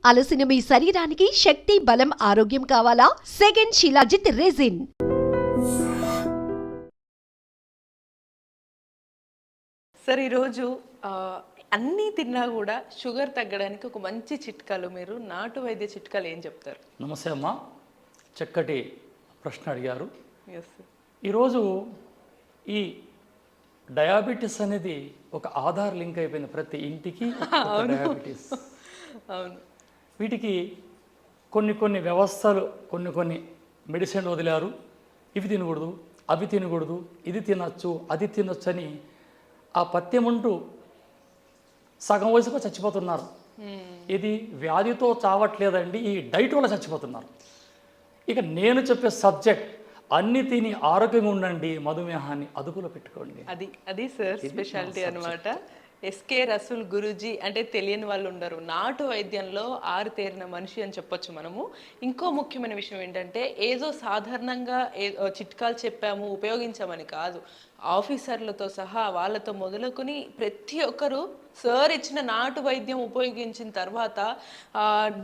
అలసిన మీ శరీరానికి శక్తి, బలం, ఆరోగ్యం కావాలా? Second shilajit resin. సార్ ఈరోజు అన్నీ తిన్నా కూడా షుగర్ తగ్గడానికి ఒక మంచి చిట్కాలు, మీరు నాటు వైద్య చిట్కాలు ఏం చెప్తారు? నమస్తే అమ్మ, చక్కటి ప్రశ్న అడిగారు. Yes sir. ఈరోజు ఈ డయాబెటీస్ అనేది ఒక ఆధార్ లింక్ అయిపోయింది ప్రతి ఇంటికి. డయాబెటీస్ అవును. వీటికి కొన్ని వ్యవస్థలు కొన్ని మెడిసిన్ వదిలారు. ఇవి తినకూడదు, అవి తినకూడదు, ఇది తినచ్చు, అది తినొచ్చు అని ఆ పథ్యమంటూ సగం వయసులో చచ్చిపోతున్నారు. ఇది వ్యాధితో చావట్లేదండి, ఈ డైట్ వల్ల చచ్చిపోతున్నారు. ఇక నేను చెప్పే సబ్జెక్ట్, అన్ని తిని ఆరోగ్యంగా ఉండండి, మధుమేహాన్ని అదుపులో పెట్టుకోండి. అది సార్ స్పెషాలిటీ అనమాట. ఎస్కే రసూల్ గురూజీ అంటే తెలియని వాళ్ళు ఉండరు. నాటు వైద్యంలో ఆరుతేరిన మనిషి అని చెప్పొచ్చు మనము. ఇంకో ముఖ్యమైన విషయం ఏంటంటే, ఏదో సాధారణంగా చిట్కాలు చెప్పాము ఉపయోగించామని కాదు, ఆఫీసర్లతో సహా వాళ్ళతో మొదలుకొని ప్రతి ఒక్కరు సార్ ఇచ్చిన నాటు వైద్యం ఉపయోగించిన తర్వాత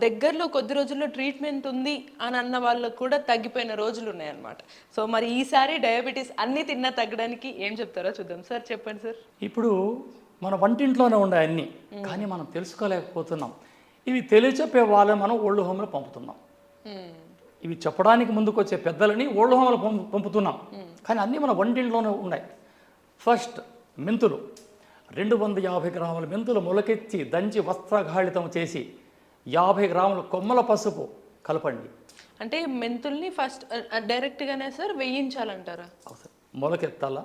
దగ్గరలో కొద్ది రోజుల్లో ట్రీట్మెంట్ ఉంది అని అన్న వాళ్ళకు కూడా తగ్గిపోయిన రోజులు ఉన్నాయన్నమాట. సో మరి ఈసారి డయాబెటీస్ అన్నీ తిన్నా తగ్గడానికి ఏం చెప్తారో చూద్దాం. సార్ చెప్పండి సార్. ఇప్పుడు మన వంటింట్లోనే ఉన్నాయి అన్నీ, కానీ మనం తెలుసుకోలేకపోతున్నాం. ఇవి తెలియచెప్పే వాళ్ళని మనం ఓల్డ్ హోమ్లో పంపుతున్నాం. ఇవి చెప్పడానికి ముందుకు వచ్చే పెద్దలని ఓల్డ్ హోమ్లో పంపుతున్నాం, కానీ అన్నీ మన వంటింట్లోనే ఉన్నాయి. ఫస్ట్ మెంతులు, 250 గ్రాముల మెంతులు మొలకెత్తి దంచి వస్త్రఘాళితం చేసి 50 గ్రాముల కొమ్మల పసుపు కలపండి. అంటే మెంతుల్ని ఫస్ట్ డైరెక్ట్గానే సార్ వేయించాలంటారా? మొలకెత్తాలా?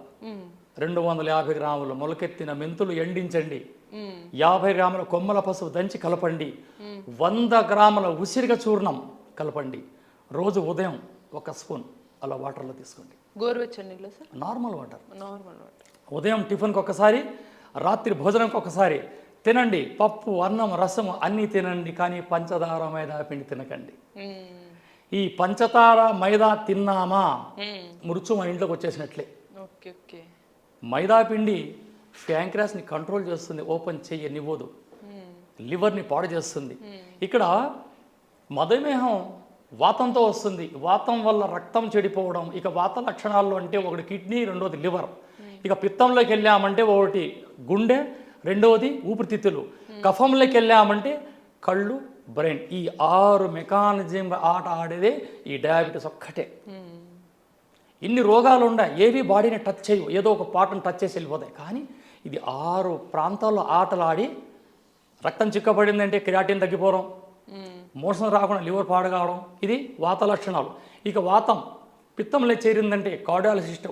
250 గ్రాములు మొలకెత్తిన మెంతులు ఎండించండి, 50 గ్రాముల కొమ్మల పసుపు దంచి కలపండి, 100 గ్రాముల ఉసిరిక చూర్ణం కలపండి. రోజు ఉదయం 1 స్పూన్ అలా వాటర్లో తీసుకోండి. గోరువెచ్చని నీళ్ళు sir? Normal water. Normal water. ఉదయం టిఫిన్కి ఒకసారి, రాత్రి భోజనంకి ఒకసారి తినండి. పప్పు, అన్నం, రసం అన్నీ తినండి, కానీ పంచదార, మైదా పిండి తినకండి. ఈ పంచదార, మైదా తిన్నామా మృత్యు మన ఇంట్లోకి వచ్చేసినట్లే. మైదా పిండి ప్యాంక్రాస్ని కంట్రోల్ చేస్తుంది, ఓపెన్ చెయ్యనివ్వదు, లివర్ని పాడు చేస్తుంది. ఇక్కడ మధుమేహం వాతంతో వస్తుంది. వాతం వల్ల రక్తం చెడిపోవడం. ఇక వాత లక్షణాల్లో అంటే ఒకటి కిడ్నీ, రెండోది లివర్. ఇక పిత్తంలోకి వెళ్ళామంటే ఒకటి గుండె, రెండవది ఊపిరితిత్తులు. కఫంలోకి వెళ్ళామంటే కళ్ళు, బ్రెయిన్. ఈ 6 మెకానిజం ఆట ఆడేదే ఈ డయాబెటీస్ ఒక్కటే. ఇన్ని రోగాలు ఉన్నాయి, ఏవి బాడీని టచ్ చేయవు, ఏదో ఒక పార్ట్ని టచ్ చేసి వెళ్ళిపోతాయి. కానీ ఇది 6 ప్రాంతాల్లో ఆటలాడి రక్తం చిక్కబడిందంటే క్రియాటిన్ తగ్గిపోవడం, మోషన్ రాకుండా లివర్ పాడు కావడం, ఇది వాత లక్షణాలు. ఇక వాతం పిత్తంలో చేరిందంటే కార్డియాలజిస్ట్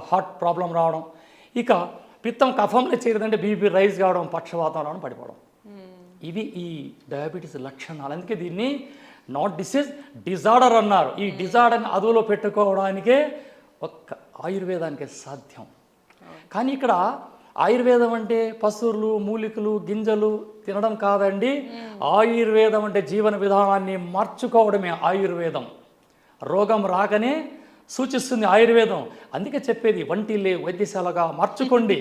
హార్ట్ ప్రాబ్లం రావడం. ఇక పిత్తం కఫంలో చేరిందంటే బీపీ రైజ్ కావడం, పక్షవాతం రావడం, పడిపోవడం. ఇవి ఈ డయాబెటీస్ లక్షణాలు. అందుకే దీన్ని నాట్ డిసీజ్, డిజార్డర్ అన్నారు. ఈ డిజార్డర్ని అదుపులో పెట్టుకోవడానికే ఒక్క ఆయుర్వేదానికే సాధ్యం. కానీ ఇక్కడ ఆయుర్వేదం అంటే పసురులు, మూలికలు, గింజలు తినడం కాదండి. ఆయుర్వేదం అంటే జీవన విధానాన్ని మార్చుకోవడమే ఆయుర్వేదం. రోగం రాకనే సూచిస్తుంది ఆయుర్వేదం. అందుకే చెప్పేది వంటిల్లే వైద్యశాలగా మార్చుకోండి.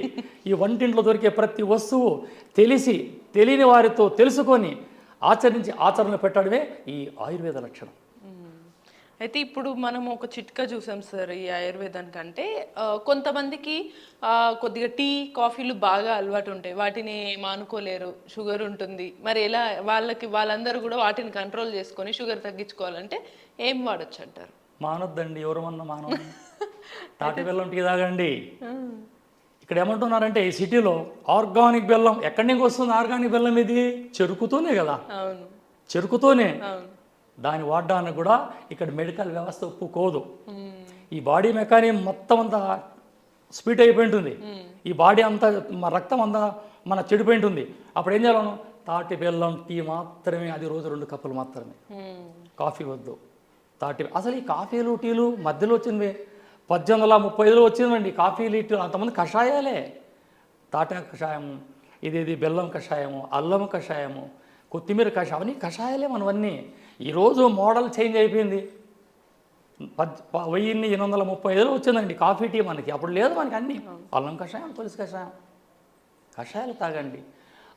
ఈ వంటింట్లో దొరికే ప్రతి వస్తువు తెలియని వారితో తెలుసుకొని ఆచరించి ఆచరణ పెట్టడమే ఈ ఆయుర్వేద లక్షణం. అయితే ఇప్పుడు మనం ఒక చిట్కా చూసాం సార్ ఈ ఆయుర్వేదానికి. అంటే కొంతమందికి కొద్దిగా టీ, కాఫీలు బాగా అలవాటు ఉంటాయి, వాటిని మానుకోలేరు, షుగర్ ఉంటుంది. మరి ఎలా వాళ్ళందరూ కూడా వాటిని కంట్రోల్ చేసుకొని షుగర్ తగ్గించుకోవాలంటే ఏం వాడచ్చు అంటారు? మానొద్దండి, ఎవరమన్నా మానవ. తాటి బెల్లం టీ తాగండి. ఇక్కడ ఏమంటున్నారంటే ఈ సిటీలో ఆర్గానిక్ బెల్లం ఎక్కడి నుంచి వస్తుంది? ఆర్గానిక్ బెల్లం ఇది చెరుకుతోనే కదా. అవును, చెరుకుతోనే. దాన్ని వాడడానికి కూడా ఇక్కడ మెడికల్ వ్యవస్థ ఒప్పుకోదు. ఈ బాడీ మెకానిజం మొత్తం అంతా స్పీడ్ అయిపోయి ఉంటుంది. ఈ బాడీ అంతా రక్తం అంతా మన చెడిపోయి ఉంటుంది. అప్పుడు ఏం చేయాలను? తాటి బెల్లం టీ మాత్రమే, అది రోజు 2 కప్పులు మాత్రమే. కాఫీ వద్దు. అసలు ఈ కాఫీలు, టీలు మధ్యలో వచ్చినవి 1835లో వచ్చిందండి. కాఫీలు, టీ అంతమంది కషాయాలే. తాటా కషాయము, ఇది బెల్లం కషాయము, అల్లం కషాయము, కొత్తిమీర కషాయం, అవన్నీ కషాయాలే మనవన్నీ. ఈరోజు మోడల్ చేంజ్ అయిపోయింది. 1835లో వచ్చిందండి కాఫీ, టీ మనకి. అప్పుడు లేదు మనకి. అన్నీ అల్లం కషాయం, తులసి కషాయం, కషాయాలు తాగండి.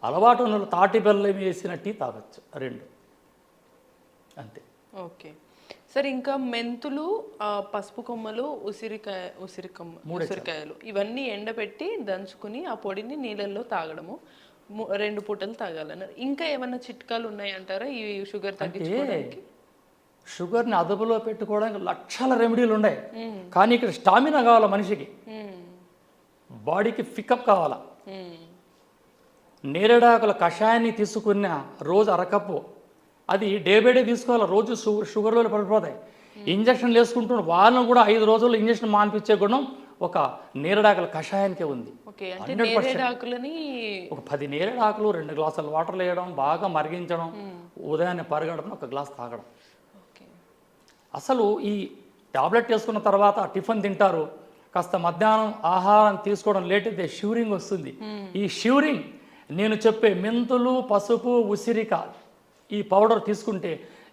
అలవాటు ఉన్న వాళ్ళు తాటి బెల్లం వేసిన టీ తాగొచ్చు 2 అంతే. ఓకే సరే, ఇంకా మెంతులు, పసుపు కొమ్మలు, ఉసిరికాయలు ఇవన్నీ ఎండబెట్టి దంచుకుని ఆ పొడిని నీళ్ళల్లో తాగడము 2 పూటలు తాగాలన్నారు. ఇంకా ఏమన్నా చిట్కాలు ఉన్నాయంటారా ఈ షుగర్ తగ్గించుకోవడానికి? షుగర్ని అదుపులో పెట్టుకోవడానికి లక్షల రెమెడీలు ఉన్నాయి, కానీ ఇక్కడ స్టామినా కావాలా మనిషికి, బాడీకి పికప్ కావాలా. నేరేడాకుల కషాయాన్ని తీసుకున్న రోజు అరకప్పు, అది డే బై డే తీసుకోవాలి, రోజు షుగర్లో పడిపోతాయి. ఇంజక్షన్లు వేసుకుంటున్న వాళ్ళను కూడా 5 రోజుల్లో ఇంజక్షన్ మానిపించే గుణం ఒక నేరేడాకుల కషాయానికే ఉంది. 100%. ఒక 10 నేరేడాకులు 2 గ్లాసుల వాటర్లు వేయడం, బాగా మరిగించడం, ఉదయాన్నే పరిగెడడం, 1 గ్లాస్ తాగడం. అసలు ఈ టాబ్లెట్ వేసుకున్న తర్వాత టిఫిన్ తింటారు, కాస్త మధ్యాహ్నం ఆహారం తీసుకోవడం లేట్ అయితే షివరింగ్ వస్తుంది. ఈ షివరింగ్ నేను చెప్పే మెంతులు, పసుపు, ఉసిరిక ఈ పౌడర్ తీసుకుంటే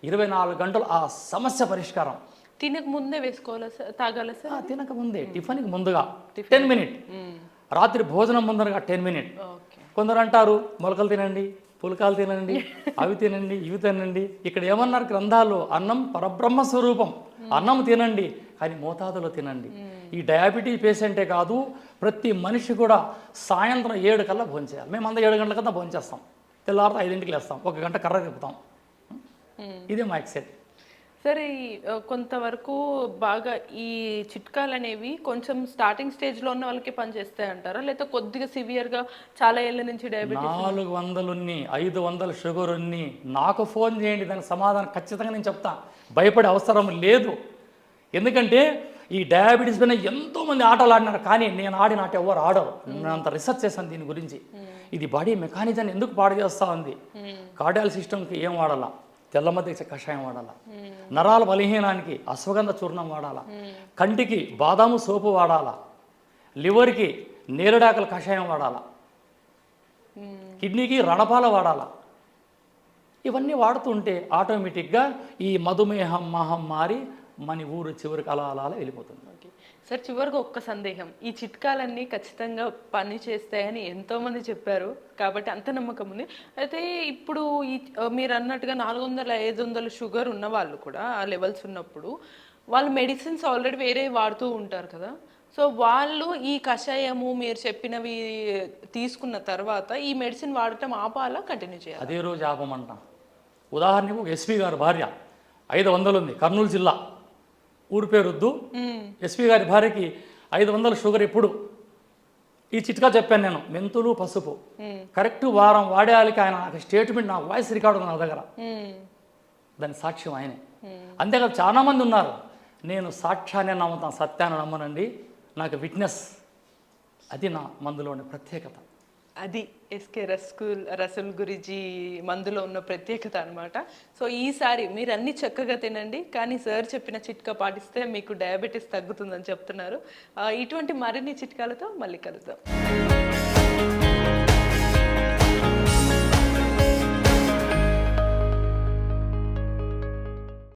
24 గంటలు ఆ సమస్య పరిష్కారం. తినక ముందే వేసుకోవాలా సార్, తాగాలా సార్? తినక ముందే, టిఫిన్కి ముందుగా 10 మినిట్, రాత్రి భోజనం ముందరగా 10 మినిట్. కొందరు అంటారు మొలకలు తినండి, పులకాలు తినండి, అవి తినండి, ఇవి తినండి. ఇక్కడ ఏమన్నారు గ్రంథాలు, అన్నం పరబ్రహ్మ స్వరూపం, అన్నం తినండి కానీ మోతాదులో తినండి. ఈ డయాబెటీస్ పేషెంటే కాదు, ప్రతి మనిషి కూడా సాయంత్రం 7 కల్లా భోంచేయాలి. మేము 7 గంటల కన్నా భోంచేస్తాం, తెల్లారితో 5ంటికి లేస్తాం, 1 గంట కర్ర తిప్పుతాం. ఇదే మా ఎక్సెట్. సరే, కొంతవరకు బాగా ఈ చిట్కాలు అనేవి కొంచెం స్టార్టింగ్ స్టేజ్లో ఉన్న వాళ్ళకి పనిచేస్తాయి అంటారా, లేకపోతే కొద్దిగా సివియర్గా చాలా ఏళ్ళ నుంచి డయాబెటీస్ 400 ఉన్ని 500 షుగర్ ఉన్ని నాకు ఫోన్ చేయండి, దానికి సమాధానం ఖచ్చితంగా నేను చెప్తా. భయపడే అవసరం లేదు. ఎందుకంటే ఈ డయాబెటీస్ పైన ఎంతోమంది ఆటలు ఆడినారు, కానీ నేను ఆడిన ఆట ఎవరు ఆడరు. నేను అంత రీసెర్చ్ చేశాను దీని గురించి. ఇది బాడీ మెకానిజాన్ని ఎందుకు పాడు చేస్తూ ఉంది, కార్డియాల్ సిస్టమ్కి ఏం వాడాలా, తెల్లమద్ద కషాయం వాడాలా, నరాల బలహీనానికి అశ్వగంధ చూర్ణం వాడాలా, కంటికి బాదాము సోపు వాడాలా, లివర్కి నేరేడాకుల కషాయం వాడాలా, కిడ్నీకి రణపాల వాడాలా. ఇవన్నీ వాడుతుంటే ఆటోమేటిక్గా ఈ మధుమేహం మహమ్మారి మన ఊరు చివరికి అలా అలా వెళ్ళిపోతుంది. సార్, చివరిగా ఒక్క సందేహం, ఈ చిట్కాలన్నీ ఖచ్చితంగా పని చేస్తాయని ఎంతోమంది చెప్పారు కాబట్టి అంత నమ్మకం ఉంది. అయితే ఇప్పుడు ఈ మీరు అన్నట్టుగా 400-500 షుగర్ ఉన్న వాళ్ళు కూడా ఆ లెవెల్స్ ఉన్నప్పుడు వాళ్ళు మెడిసిన్స్ ఆల్రెడీ వేరే వాడుతూ ఉంటారు కదా, సో వాళ్ళు ఈ కషాయము మీరు చెప్పినవి తీసుకున్న తర్వాత ఈ మెడిసిన్ వాడటం ఆపాలా, కంటిన్యూ చేయాలి? అదే రోజు ఆపమంటాం. ఉదాహరణకు ఎస్పీ గారి భార్య 500 ఉంది, కర్నూలు జిల్లా, ఊరి పేరొద్దు. ఎస్పీ గారి భార్యకి 500 షుగర్. ఎప్పుడు ఈ చిట్కా చెప్పాను నేను, మెంతులు, పసుపు కరెక్ట్ వారం వాడేయాలికి ఆయన నాకు స్టేట్మెంట్, నా వాయిస్ రికార్డు ఉంది నా దగ్గర, దాని సాక్ష్యం ఆయనే. అంతేకాదు చాలా మంది ఉన్నారు, నేను సాక్ష్యాన్ని నమ్ముతాను, సత్యాన్ని నమ్మనండి, నాకు విట్నెస్. అది నా మందులోని ప్రత్యేకత. అది ఎస్కే రసూల్ గురూజీ మందులో ఉన్న ప్రత్యేకత అనమాట. సో ఈసారి మీరు అన్ని చక్కగా తినండి, కానీ సార్ చెప్పిన చిట్కా పాటిస్తే మీకు డయాబెటీస్ తగ్గుతుందని చెప్తున్నారు. ఇటువంటి మరిన్ని చిట్కాలతో మళ్ళీ కలుద్దాం.